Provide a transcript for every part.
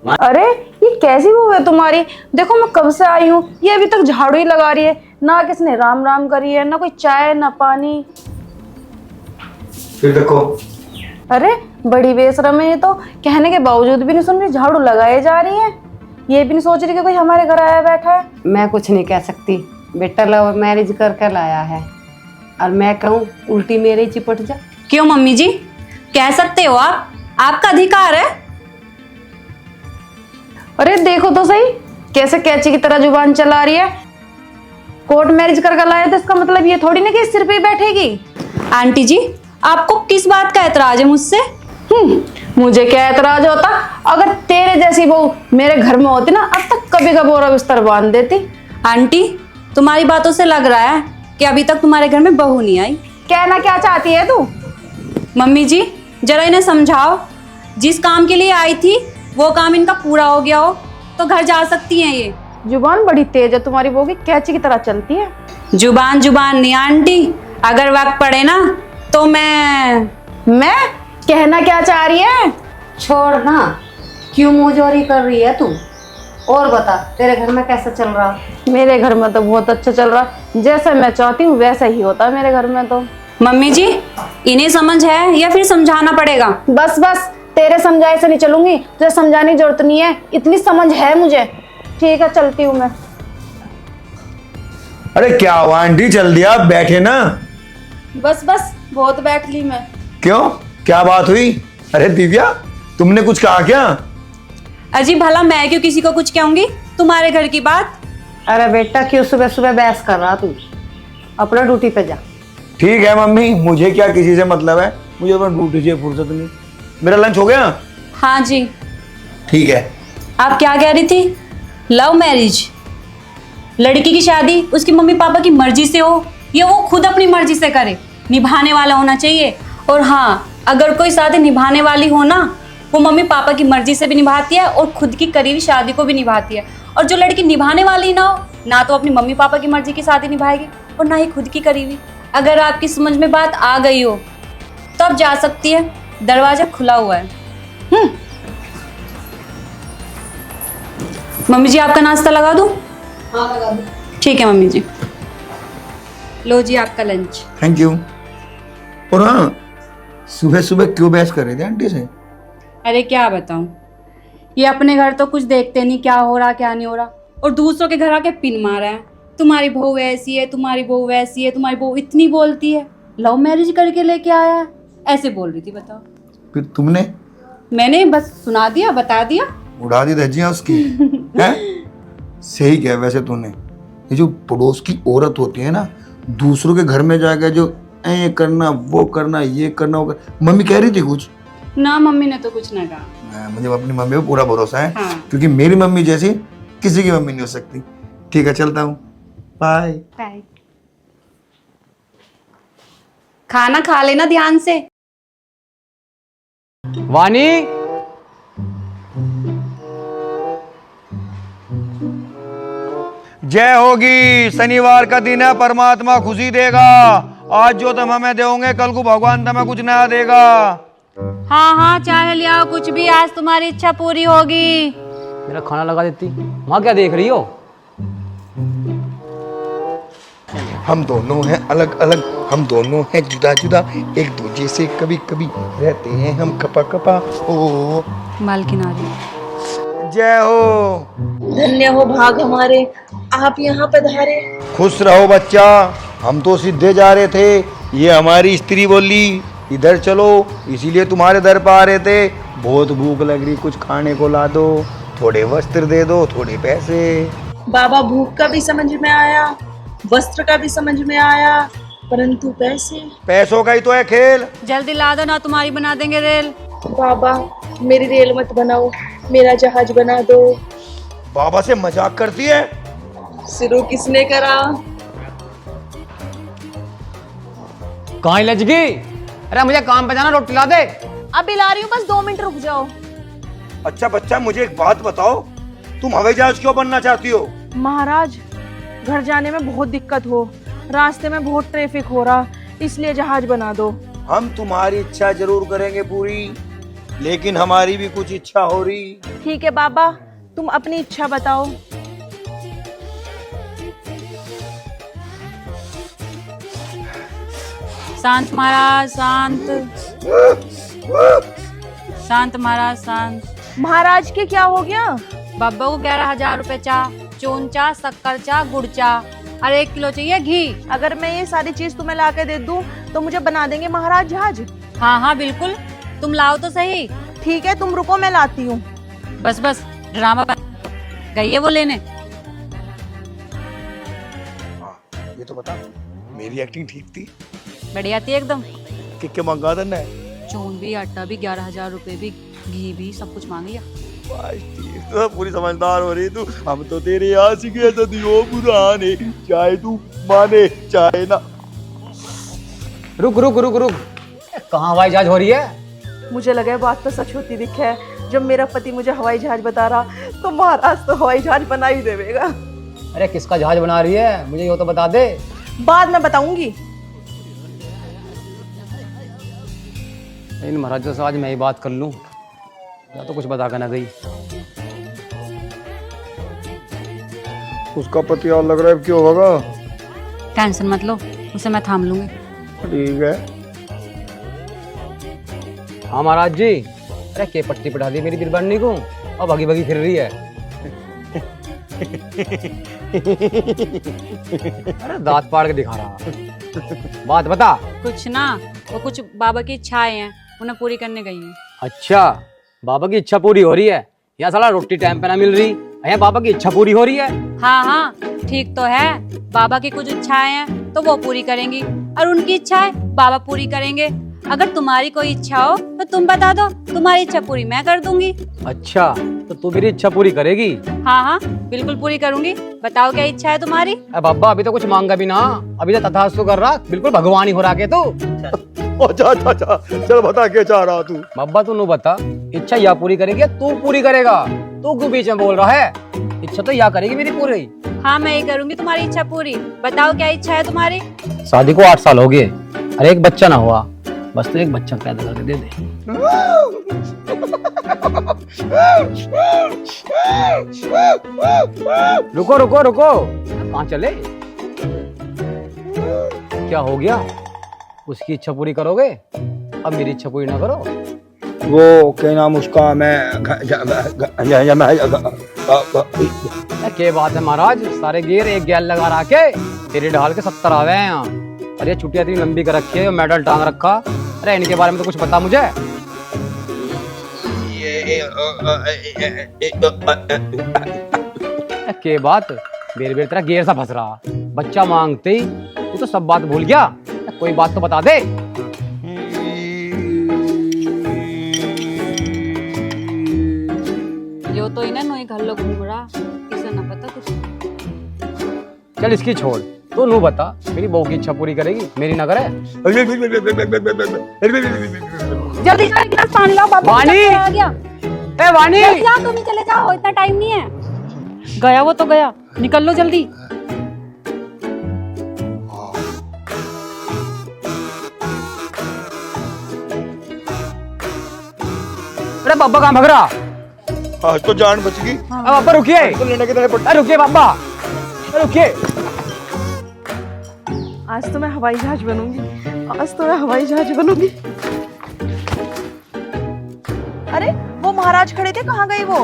अरे ये कैसी बहू है तुम्हारी? देखो मैं कब से आई हूँ, ये अभी तक झाड़ू ही लगा रही है। ना किसने राम राम करी है, ना कोई चाय ना पानी। फिर देखो। अरे बड़ी बेशरम है ये तो, कहने के बावजूद भी नहीं सुन रही, झाड़ू लगाए जा रही है। ये भी नहीं सोच रही कि कोई हमारे घर आया बैठा है। मैं कुछ नहीं कह सकती, बेटा लव मैरिज करके लाया है और मैं कहूँ उल्टी मेरे ही चिपट जा। क्यों मम्मी जी, कह सकते हो आप, आपका अधिकार है। अरे देखो तो सही, कैसे कैची की तरह जुबान चला रही है। कोर्ट मैरिज करके लाया तो इसका मतलब ये थोड़ी ना कि सिर पे ही बैठेगी। आंटी जी, आपको किस बात का एतराज है मुझसे? मुझे क्या एतराज होता? अगर तेरे जैसी बहू मेरे घर में होती ना, अब तक कभी का बोरा बिस्तर बांध देती। आंटी, तुम्हारी बातों से लग रहा है कि अभी तक तुम्हारे घर में बहू नहीं आई। कहना क्या चाहती है तू? मम्मी जी, जरा इन्हें समझाओ, जिस काम के लिए आई थी वो काम इनका पूरा हो गया हो तो घर जा सकती हैं ये। जुबान बड़ी तेज है तुम्हारी बहू की, कैची की तरह चलती है। जुबान जुबान नहीं आंटी, अगर वक्त पड़े ना तो मैं कहना क्या चाह रही है? छोड़ ना, क्यों मुंहजोरी कर रही है तू? और बता, तेरे घर में कैसा चल रहा? मेरे घर में तो बहुत अच्छा चल रहा, जैसा मैं चाहती हूँ वैसा ही होता है मेरे घर में तो। मम्मी जी, इन्हें समझ है या फिर समझाना पड़ेगा? बस बस, तेरे समझाए से नहीं चलूंगी, तुझे समझाने की जरूरत नहीं है, इतनी समझ है मुझे। ठीक है, चलती हूँ मैं। अरे क्या हुआ आंटी, चल दिया, बैठे ना। बस बस, बहुत बैठ ली मैं। क्यों, क्या बात हुई? अरे दिव्या, तुमने कुछ कहा क्या? अजी भला मैं क्यों किसी को कुछ कहूंगी, तुम्हारे घर की बात। अरे बेटा, क्यों सुबह सुबह बहस कर रहा तू? अपना ड्यूटी पे जा। ठीक है मम्मी, मुझे क्या किसी से मतलब है, मुझे अपना ड्यूटी से फुर्सत नहीं। मेरा लंच हो गया? हाँ जी। ठीक है। आप क्या कह रही थी? लव मैरिज, लड़की की शादी उसकी मम्मी पापा की मर्जी से हो या वो खुद अपनी मर्जी से करे, निभाने वाला होना चाहिए। और हाँ, अगर कोई शादी निभाने वाली हो ना, वो मम्मी पापा की मर्जी से भी निभाती है और खुद की करी हुई शादी को भी निभाती है। और जो लड़की निभाने वाली ना हो, ना तो अपनी मम्मी पापा की मर्जी की शादी निभाएगी और ना ही खुद की करी हुई। अगर आपकी समझ में बात आ गई हो तो अब जा सकती है, दरवाजा खुला हुआ है। मम्मी जी, आपका नाश्ता लगा दूं? हाँ लगा दो। ठीक है मम्मी जी, लो जी आपका लंच। Thank you. और हाँ, सुबह सुबह क्यों बहस कर रहे थे आंटी से? अरे क्या बताऊं, ये अपने घर तो कुछ देखते नहीं क्या हो रहा क्या नहीं हो रहा, और दूसरों के घर आके पिन मारा है। तुम्हारी बहू ऐसी है, तुम्हारी बहू वैसी है, तुम्हारी बहू इतनी बोलती है, लव मैरिज करके लेके आया है, ऐसे बोल रही थी। बताओ। फिर तुमने? मैंने बस सुना दिया, बता दिया। उड़ा दी धज्जियां उसकी। हैं? सही क्या वैसे तूने। ये जो पड़ोस की औरत होती है ना, दूसरों के घर में जाकर जो ये करना वो करना ये करना वो करना। मम्मी कह रही थी कुछ? ना, मम्मी ने तो कुछ ना कहा। मुझे अपनी मम्मी पे पूरा भरोसा है। हाँ। क्योंकि मेरी मम्मी जैसी किसी की मम्मी नहीं हो सकती। ठीक है, चलता हूँ, बाय। बाय। खाना खा लेना ध्यान से। वानी, जय होगी। शनिवार का दिन है, परमात्मा खुशी देगा। आज जो तुम हमें दोगे, कल को भगवान तुम्हें कुछ नया देगा। हाँ हाँ, चाहे ले आओ कुछ भी, आज तुम्हारी इच्छा पूरी होगी। मेरा खाना लगा देती। वहाँ क्या देख रही हो? हम दोनों हैं अलग अलग, हम दोनों हैं जुदा जुदा, एक दूसरे से कभी कभी रहते हैं हम कपा कपा। ओ मालकिन आ रही। जय हो। धन्य हो भाग हमारे, आप यहाँ पधारे। खुश रहो बच्चा, हम तो सीधे जा रहे थे, ये हमारी स्त्री बोली इधर चलो, इसीलिए तुम्हारे दर पर आ रहे थे। बहुत भूख लग रही, कुछ खाने को ला दो, थोड़े वस्त्र दे दो, थोड़े पैसे। बाबा, भूख का भी समझ में आया, वस्त्र का भी समझ में आया, परंतु पैसों का ही तो है खेल। जल्दी ला दो ना, तुम्हारी बना देंगे रेल। बाबा, मेरी रेल मत बनाओ, मेरा जहाज बना दो। बाबा से मजाक करती है। शुरू किसने करा? कहाँ लज गई? अरे मुझे काम पे जाना, रोटी ला दे। अभी ला रही हूँ, बस 2 मिनट रुक जाओ। अच्छा बच्चा, मुझे एक बात बताओ, तुम हवाई जहाज क्यों बनना चाहती हो? महाराज, घर जाने में बहुत दिक्कत हो, रास्ते में बहुत ट्रैफिक हो रहा, इसलिए जहाज बना दो। हम तुम्हारी इच्छा जरूर करेंगे पूरी, लेकिन हमारी भी कुछ इच्छा हो रही। ठीक है बाबा, तुम अपनी इच्छा बताओ। शांत महाराज, शांत। शांत महाराज, शांत। महाराज के क्या हो गया? बाबा को 11,000 रुपए चाह, चून चाह, शक्कर चाह, गुड़ चाह और 1 किलो चाहिए घी। अगर मैं ये सारी चीज तुम्हें ला के दे दूं तो मुझे बना देंगे महाराज जहाज? हाँ हाँ बिल्कुल, तुम लाओ तो सही। ठीक है, तुम रुको, मैं लाती हूँ। बस बस, ड्रामा बंद। गई है वो लेने। ये तो बता, मेरी एक्टिंग ठीक थी? बढ़िया थी एकदम। कि मंगा देना चून भी, आटा भी, 11,000 रुपए भी, घी भी, सब कुछ मांग लिया। तो पूरी समझदार हो रही तू। हम तो तेरे यहाँ सीखे सदियों पुराने, चाहे तू माने चाहे ना। रुक रुक रुक रुक, कहाँ हवाई जहाज हो रही है? मुझे लगा है बात तो सच होती दिख है। जब मेरा पति मुझे हवाई जहाज बता रहा तो महाराज तो हवाई जहाज बना ही देगा। अरे किसका जहाज बना रही है, मुझे ये तो बता दे। बाद में बताऊंगी। इन महाराजों से आज मैं ही बात कर लूं, या तो कुछ बता कर ना गई। उसका पति और लग रहा है, क्यों होगा? टेंशन मत लो, उसे मैं थाम लूंगी। ठीक है। हाँ महाराज जी। अरे के पट्टी पटा दी मेरी बिरबानी को और भागी भागी फिर रही है। अरे दांत पाड़ के दिखा रहा। बात बता। कुछ ना, वो कुछ बाबा की इच्छाएं हैं, उन्हें पूरी करने गई हैं। अच्छा, बाबा की इच्छा पूरी हो रही है? यहाँ साला रोटी टाइम पे ना मिल रही, यहाँ बाबा की इच्छा पूरी हो रही है। हाँ हाँ ठीक तो है, बाबा की कुछ इच्छाएं हैं तो वो पूरी करेंगी और उनकी इच्छाएं बाबा पूरी करेंगे। अगर तुम्हारी कोई इच्छा हो तो तुम बता दो, तुम्हारी इच्छा पूरी मैं कर दूंगी। अच्छा, तो तू मेरी इच्छा पूरी करेगी? हाँ हाँ बिल्कुल पूरी करूंगी। बताओ क्या इच्छा है तुम्हारी? बाबा अभी तो कुछ मांगा भी ना, अभी तो तथास्तु कर रहा, बिल्कुल भगवान ही हो रहा के तू। अच्छा, चल बता क्या चाह रहा तू? बाबा तू बता, इच्छा या पूरी करेगी या तू पूरी करेगा? तू क्यों बीच में बोल रहा है? इच्छा तो या करेगी मेरी पूरी। हाँ मैं ही करूंगी तुम्हारी इच्छा पूरी। बताओ क्या इच्छा है तुम्हारी? शादी को 8 साल हो गए, अरे एक बच्चा ना हुआ, बस तो एक बच्चा पैदा करके दे दे। रुको रुको रुको, कहाँ चले? क्या हो गया? उसकी इच्छा पूरी करोगे, अब मेरी इच्छा पूरी ना करो? वो क्या नाम उसका, क्या बात है महाराज, सारे गियर एक गैल लगा रहा के तेरे ढाल के 70 आ गए हैं यहाँ। अरे छुट्टियाँ इतनी लंबी कर रखी है, मेडल टांग रखा। अरे इनके बारे में तो कुछ बता मुझे। के बात बेर बेर तेरा गियर सा फंस रहा, बच्चा मांगते ही तू तो सब बात भूल गया। कोई बात तो बता दे। यो तो इन्हें नोई घर लोग घूम रहा, इसे ना पता कुछ। चल इसकी छोड़, तू नू बता, मेरी बहू की इच्छा पूरी करेगी, मेरी ना करे? जल्दी जाओ, एक गिलास पानी लाओ, बाबा वाणी! आ गया। ए वाणी! जल्दी जाओ, तुम ही चले जाओ, इतना टाइम नहीं है। गया वो तो गया, निकल लो जल्दी। अरे बाबा कहाँ भाग रहा? आज तो जान बच गई। बाबा रुकिए, तो लेने के तरह पड़ता। रुकिए बाबा, रुकिए। आज तो मैं हवाई जहाज बनूंगी, आज तो मैं हवाई जहाज बनूंगी। अरे वो महाराज खड़े थे, कहाँ गए वो?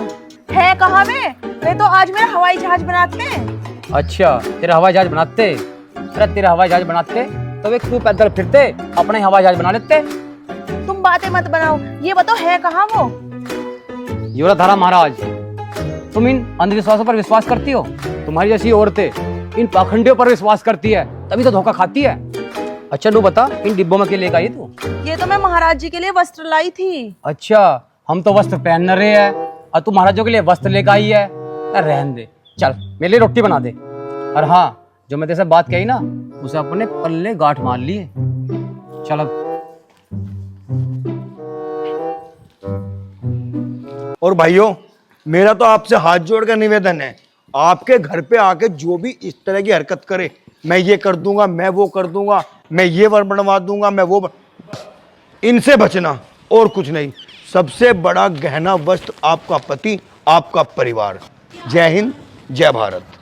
है कहाँ वे तो आज मेरा हवाई जहाज बनाते हैं। अच्छा, तेरा हवाई जहाज बनाते? अरे तेरा हवाई जहाज बनाते तो वे क्यों पैदल फिरते, अपने हवाई जहाज बना लेते। तुम बातें मत बनाओ, ये बताओ है कहाँ वो? युवराधारा महाराज, तुम इन अंधविश्वासों पर विश्वास करती हो? तुम्हारी जैसी औरतें इन पाखंडियों पर विश्वास करती है, तभी तो धोखा खाती है। अच्छा तू बता, इन डिब्बों में क्या लेकर आई तू? ये तो मैं महाराज जी के लिए वस्त्र लाई थी। अच्छा, हम तो वस्त्र पहन रहे हैं और तू महाराजों के लिए वस्त्र लेकर आई है। रहने दे, चल मेरे लिए रोटी बना दे। और हाँ, जो मैं तेरे से बात कही ना, उसे अपने पल्ले गांठ मार लिए। चल अब। और भाइयों, मेरा तो आपसे हाथ जोड़कर निवेदन है, आपके घर पे आके जो भी इस तरह की हरकत करे, मैं ये कर दूंगा, मैं वो कर दूंगा, मैं ये वर बनवा दूंगा, मैं वो इनसे बचना और कुछ नहीं। सबसे बड़ा गहना वस्त्र आपका पति, आपका परिवार। जय हिंद, जय भारत।